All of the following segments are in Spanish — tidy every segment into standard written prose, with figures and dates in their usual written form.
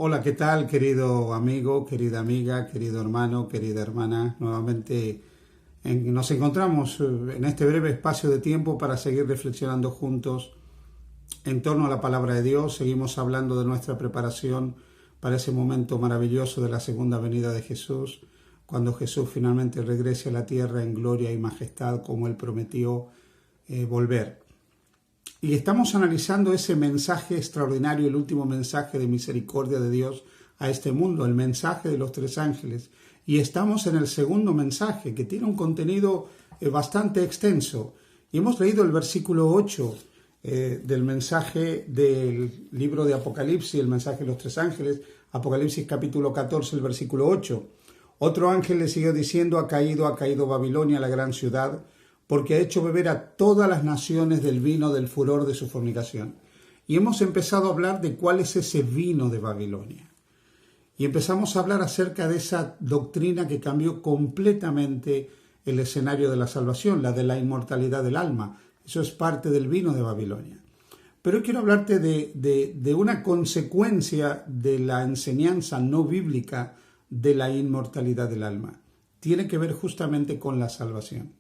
Hola, ¿qué tal, querido amigo, querida amiga, querido hermano, querida hermana? Nuevamente nos encontramos en este breve espacio de tiempo para seguir reflexionando juntos en torno a la palabra de Dios. Seguimos hablando de nuestra preparación para ese momento maravilloso de la segunda venida de Jesús, cuando Jesús finalmente regrese a la tierra en gloria y majestad como Él prometió volver. Y estamos analizando ese mensaje extraordinario, el último mensaje de misericordia de Dios a este mundo, el mensaje de los tres ángeles. Y estamos en el segundo mensaje, que tiene un contenido bastante extenso. Y hemos leído el versículo 8 del mensaje del libro de Apocalipsis, el mensaje de los tres ángeles, Apocalipsis capítulo 14, el versículo 8. Otro ángel le siguió diciendo: ha caído Babilonia, la gran ciudad, porque ha hecho beber a todas las naciones del vino del furor de su fornicación. Y hemos empezado a hablar de cuál es ese vino de Babilonia. Y empezamos a hablar acerca de esa doctrina que cambió completamente el escenario de la salvación, la de la inmortalidad del alma. Eso es parte del vino de Babilonia. Pero hoy quiero hablarte de una consecuencia de la enseñanza no bíblica de la inmortalidad del alma. Tiene que ver justamente con la salvación.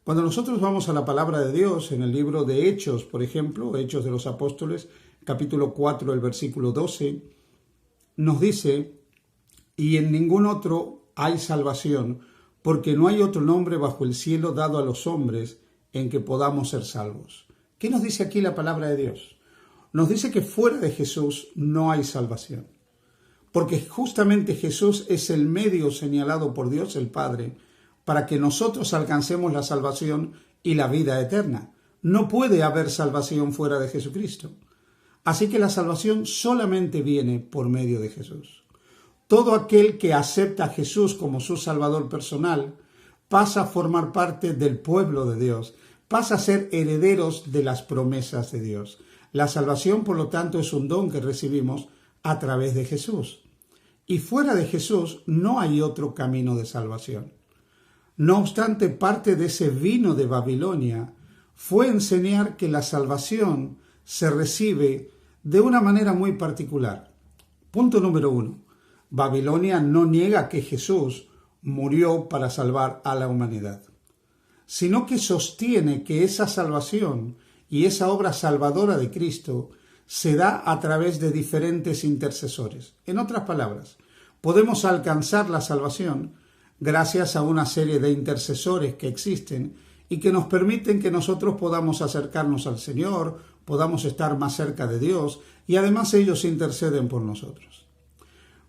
Cuando nosotros vamos a la palabra de Dios, en el libro de Hechos, por ejemplo, Hechos de los Apóstoles, capítulo 4, el versículo 12, nos dice: y en ningún otro hay salvación, porque no hay otro nombre bajo el cielo dado a los hombres en que podamos ser salvos. ¿Qué nos dice aquí la palabra de Dios? Nos dice que fuera de Jesús no hay salvación, porque justamente Jesús es el medio señalado por Dios el Padre para que nosotros alcancemos la salvación y la vida eterna. No puede haber salvación fuera de Jesucristo. Así que la salvación solamente viene por medio de Jesús. Todo aquel que acepta a Jesús como su Salvador personal pasa a formar parte del pueblo de Dios, pasa a ser herederos de las promesas de Dios. La salvación, por lo tanto, es un don que recibimos a través de Jesús. Y fuera de Jesús no hay otro camino de salvación. No obstante, parte de ese vino de Babilonia fue enseñar que la salvación se recibe de una manera muy particular. Punto número 1. Babilonia no niega que Jesús murió para salvar a la humanidad, sino que sostiene que esa salvación y esa obra salvadora de Cristo se da a través de diferentes intercesores. En otras palabras, podemos alcanzar la salvación gracias a una serie de intercesores que existen y que nos permiten que nosotros podamos acercarnos al Señor, podamos estar más cerca de Dios, y además ellos interceden por nosotros.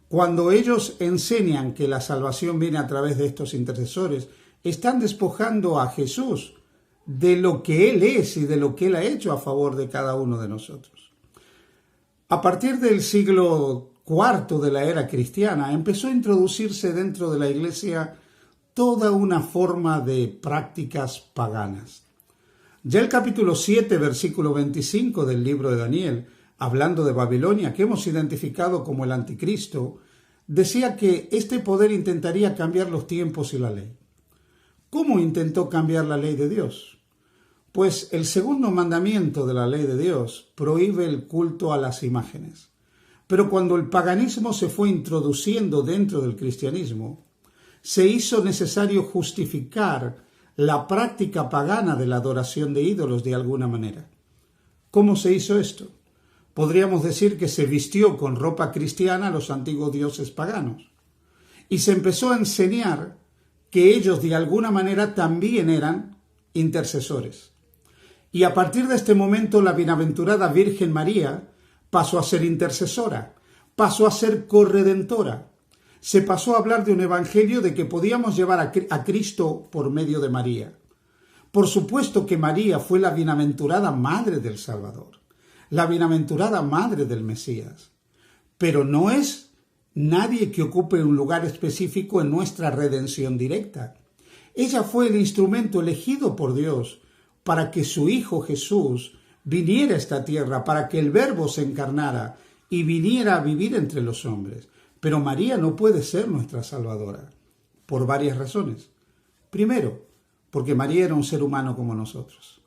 Cuando ellos enseñan que la salvación viene a través de estos intercesores, están despojando a Jesús de lo que Él es y de lo que Él ha hecho a favor de cada uno de nosotros. A partir del siglo IV de la era cristiana, empezó a introducirse dentro de la iglesia toda una forma de prácticas paganas. Ya el capítulo 7, versículo 25 del libro de Daniel, hablando de Babilonia, que hemos identificado como el anticristo, decía que este poder intentaría cambiar los tiempos y la ley. ¿Cómo intentó cambiar la ley de Dios? Pues el segundo mandamiento de la ley de Dios prohíbe el culto a las imágenes. Pero cuando el paganismo se fue introduciendo dentro del cristianismo, se hizo necesario justificar la práctica pagana de la adoración de ídolos de alguna manera. ¿Cómo se hizo esto? Podríamos decir que se vistió con ropa cristiana a los antiguos dioses paganos. Y se empezó a enseñar que ellos de alguna manera también eran intercesores. Y a partir de este momento la bienaventurada Virgen María pasó a ser intercesora, pasó a ser corredentora. Se pasó a hablar de un evangelio de que podíamos llevar a Cristo por medio de María. Por supuesto que María fue la bienaventurada madre del Salvador, la bienaventurada madre del Mesías, pero no es nadie que ocupe un lugar específico en nuestra redención directa. Ella fue el instrumento elegido por Dios para que su Hijo Jesús viniera a esta tierra, para que el Verbo se encarnara y viniera a vivir entre los hombres. Pero María no puede ser nuestra Salvadora, por varias razones. Primero, porque María era un ser humano como nosotros.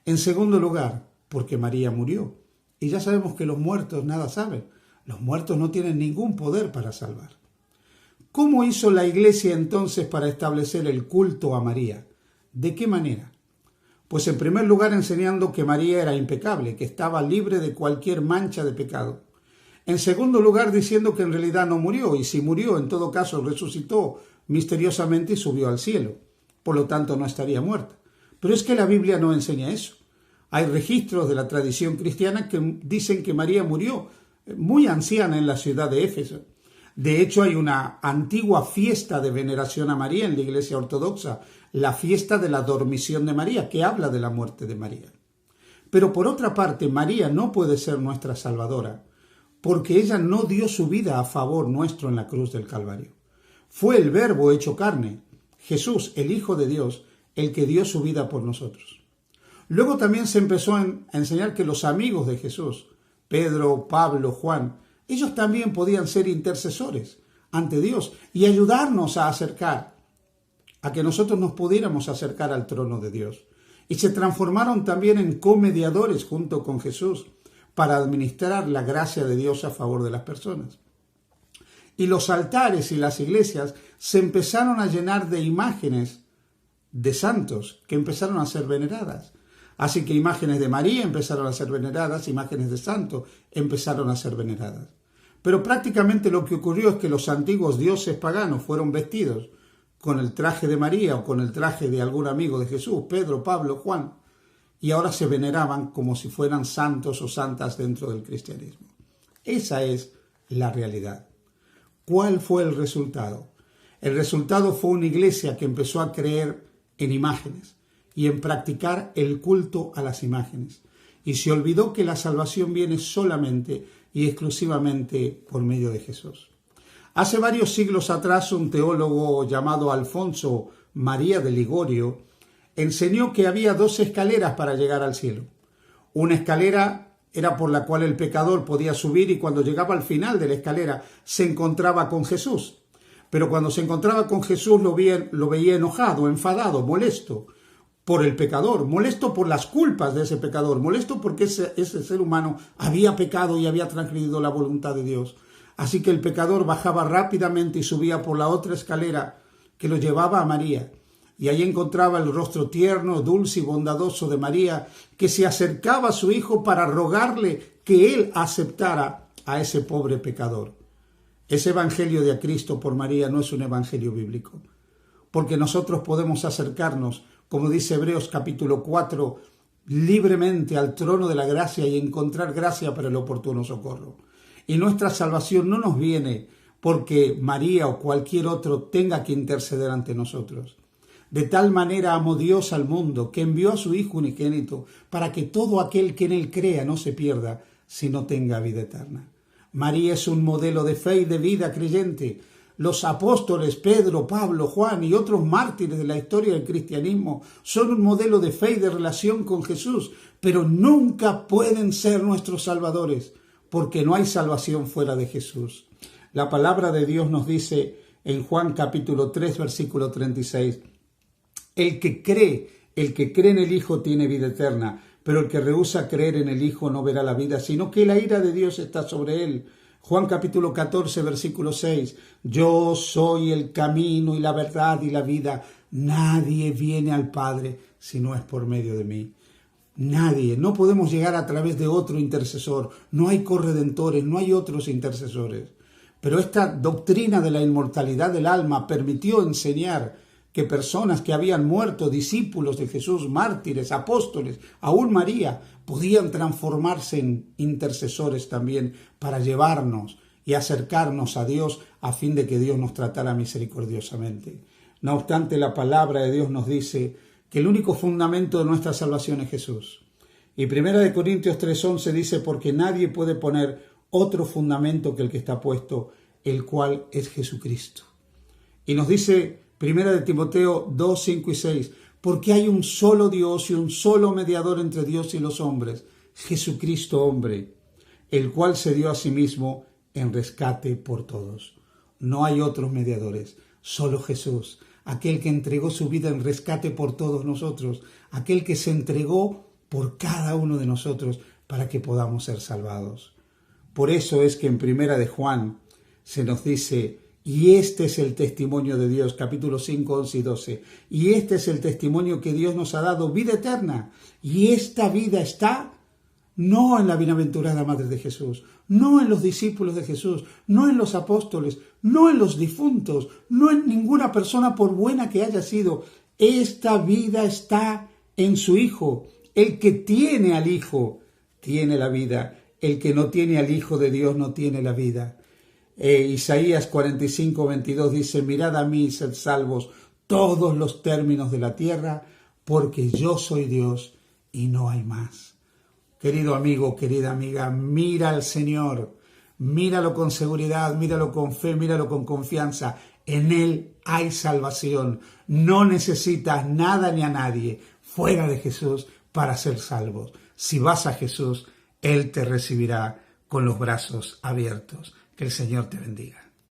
En segundo lugar, porque María murió. Y ya sabemos que los muertos nada saben. Los muertos no tienen ningún poder para salvar. ¿Cómo hizo la Iglesia entonces para establecer el culto a María? ¿De qué manera? Pues en primer lugar enseñando que María era impecable, que estaba libre de cualquier mancha de pecado. En segundo lugar diciendo que en realidad no murió, y si murió, en todo caso resucitó misteriosamente y subió al cielo. Por lo tanto no estaría muerta. Pero es que la Biblia no enseña eso. Hay registros de la tradición cristiana que dicen que María murió muy anciana en la ciudad de Éfeso. De hecho, hay una antigua fiesta de veneración a María en la Iglesia Ortodoxa, la fiesta de la dormición de María, que habla de la muerte de María. Pero por otra parte, María no puede ser nuestra Salvadora, porque ella no dio su vida a favor nuestro en la cruz del Calvario. Fue el Verbo hecho carne, Jesús, el Hijo de Dios, el que dio su vida por nosotros. Luego también se empezó a enseñar que los amigos de Jesús, Pedro, Pablo, Juan, ellos también podían ser intercesores ante Dios y ayudarnos a que nosotros nos pudiéramos acercar al trono de Dios. Y se transformaron también en comediadores junto con Jesús para administrar la gracia de Dios a favor de las personas. Y los altares y las iglesias se empezaron a llenar de imágenes de santos que empezaron a ser veneradas. Así que imágenes de María empezaron a ser veneradas, imágenes de santos empezaron a ser veneradas. Pero prácticamente lo que ocurrió es que los antiguos dioses paganos fueron vestidos con el traje de María o con el traje de algún amigo de Jesús, Pedro, Pablo, Juan, y ahora se veneraban como si fueran santos o santas dentro del cristianismo. Esa es la realidad. ¿Cuál fue el resultado? El resultado fue una iglesia que empezó a creer en imágenes y en practicar el culto a las imágenes. Y se olvidó que la salvación viene solamente y exclusivamente por medio de Jesús. Hace varios siglos atrás, un teólogo llamado Alfonso María de Ligorio enseñó que había dos escaleras para llegar al cielo. Una escalera era por la cual el pecador podía subir y cuando llegaba al final de la escalera se encontraba con Jesús. Pero cuando se encontraba con Jesús lo veía enojado, enfadado, molesto por el pecador, molesto por las culpas de ese pecador, molesto porque ese ser humano había pecado y había transgredido la voluntad de Dios. Así que el pecador bajaba rápidamente y subía por la otra escalera que lo llevaba a María. Y ahí encontraba el rostro tierno, dulce y bondadoso de María, que se acercaba a su hijo para rogarle que él aceptara a ese pobre pecador. Ese evangelio de a Cristo por María no es un evangelio bíblico, porque nosotros podemos acercarnos, como dice Hebreos capítulo 4, libremente al trono de la gracia y encontrar gracia para el oportuno socorro. Y nuestra salvación no nos viene porque María o cualquier otro tenga que interceder ante nosotros. De tal manera amó Dios al mundo que envió a su Hijo unigénito para que todo aquel que en él crea no se pierda, sino tenga vida eterna. María es un modelo de fe y de vida creyente. Los apóstoles Pedro, Pablo, Juan y otros mártires de la historia del cristianismo son un modelo de fe y de relación con Jesús, pero nunca pueden ser nuestros salvadores, porque no hay salvación fuera de Jesús. La palabra de Dios nos dice en Juan capítulo 3, versículo 36, el que cree en el Hijo tiene vida eterna, pero el que rehúsa creer en el Hijo no verá la vida, sino que la ira de Dios está sobre él. Juan capítulo 14, versículo 6, yo soy el camino y la verdad y la vida. Nadie viene al Padre si no es por medio de mí. Nadie. No podemos llegar a través de otro intercesor. No hay corredentores, no hay otros intercesores. Pero esta doctrina de la inmortalidad del alma permitió enseñar que personas que habían muerto, discípulos de Jesús, mártires, apóstoles, aún María, podían transformarse en intercesores también para llevarnos y acercarnos a Dios a fin de que Dios nos tratara misericordiosamente. No obstante, la palabra de Dios nos dice que el único fundamento de nuestra salvación es Jesús. Y 1 Corintios 3:11 dice, porque nadie puede poner otro fundamento que el que está puesto, el cual es Jesucristo. Y nos dice 1 Timoteo 2, 5 y 6, porque hay un solo Dios y un solo mediador entre Dios y los hombres, Jesucristo hombre, el cual se dio a sí mismo en rescate por todos. No hay otros mediadores, solo Jesús, aquel que entregó su vida en rescate por todos nosotros, aquel que se entregó por cada uno de nosotros para que podamos ser salvados. Por eso es que en Primera de Juan se nos dice, y este es el testimonio de Dios, capítulo 5, 11 y 12, y este es el testimonio que Dios nos ha dado, vida eterna, y esta vida está no en la bienaventurada Madre de Jesús, no en los discípulos de Jesús, no en los apóstoles, no en los difuntos, no en ninguna persona por buena que haya sido. Esta vida está en su Hijo. El que tiene al Hijo tiene la vida. El que no tiene al Hijo de Dios no tiene la vida. Isaías 45, 22 dice, mirad a mí y sed salvos todos los términos de la tierra, porque yo soy Dios y no hay más. Querido amigo, querida amiga, mira al Señor, míralo con seguridad, míralo con fe, míralo con confianza. En Él hay salvación. No necesitas nada ni a nadie fuera de Jesús para ser salvos. Si vas a Jesús, Él te recibirá con los brazos abiertos. Que el Señor te bendiga.